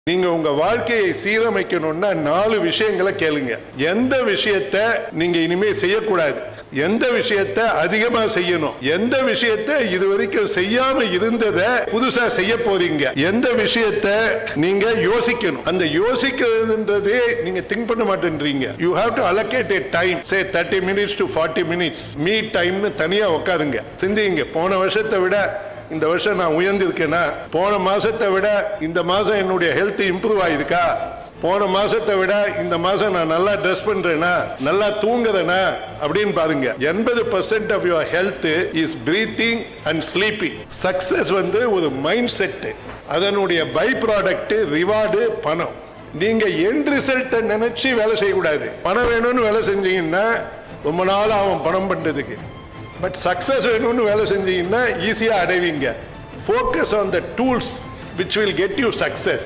நீங்க உங்க வாழ்க்கையை சீரமைக்கணும்னா 4 விஷயங்களை கேளுங்க. எந்த விஷயத்தை நீங்க இனிமே செய்யக்கூடாது, எந்த விஷயத்தை அதிகமா செய்யணும், எந்த விஷயத்தை இதுவரைக்கும் செய்யாம இருந்ததை புதுசா செய்ய போறீங்க, எந்த விஷயத்தை நீங்க யோசிக்கணும். அந்த யோசிக்கிறதுன்றதே நீங்க திங்க் பண்ண மாட்டேன்றீங்க. You have to allocate a time, say 30 minutes to 40 minutes me டைம்னு தனியா உட்காருங்க, சிந்திங்க. போன வருஷத்தை விட இந்த வருஷம் நான் உயர்ந்திருக்கேனா, போன மாசத்தை விட இந்த மாசம் என்னுடைய ஹெல்த் இம்ப்ரூவ் ஆயிருக்கா, போன மாசத்தை விட இந்த மாசம் நான் நல்லா ட்ரெஸ் பண்றேனா, நல்லா தூங்குறேனா அப்படின்னு பாருங்க. 80% of your health is breathing and sleeping. Success ஒரு மைண்ட் செட், அதனுடைய பை ப்ராடக்ட் ரிவார்டு பணம். நீங்க எண்ட் ரிசல்ட் நினைச்சு வேலை செய்யக்கூடாது. பணம் வேணும்னு வேலை செஞ்சீங்கன்னா ரொம்ப நாள் ஆகும் பணம் பண்றதுக்கு. பட் சக்சஸ் வேணும்னு வேலை செஞ்சீங்கன்னா ஈஸியா அடைவீங்க. Focus on the tools which will get you success.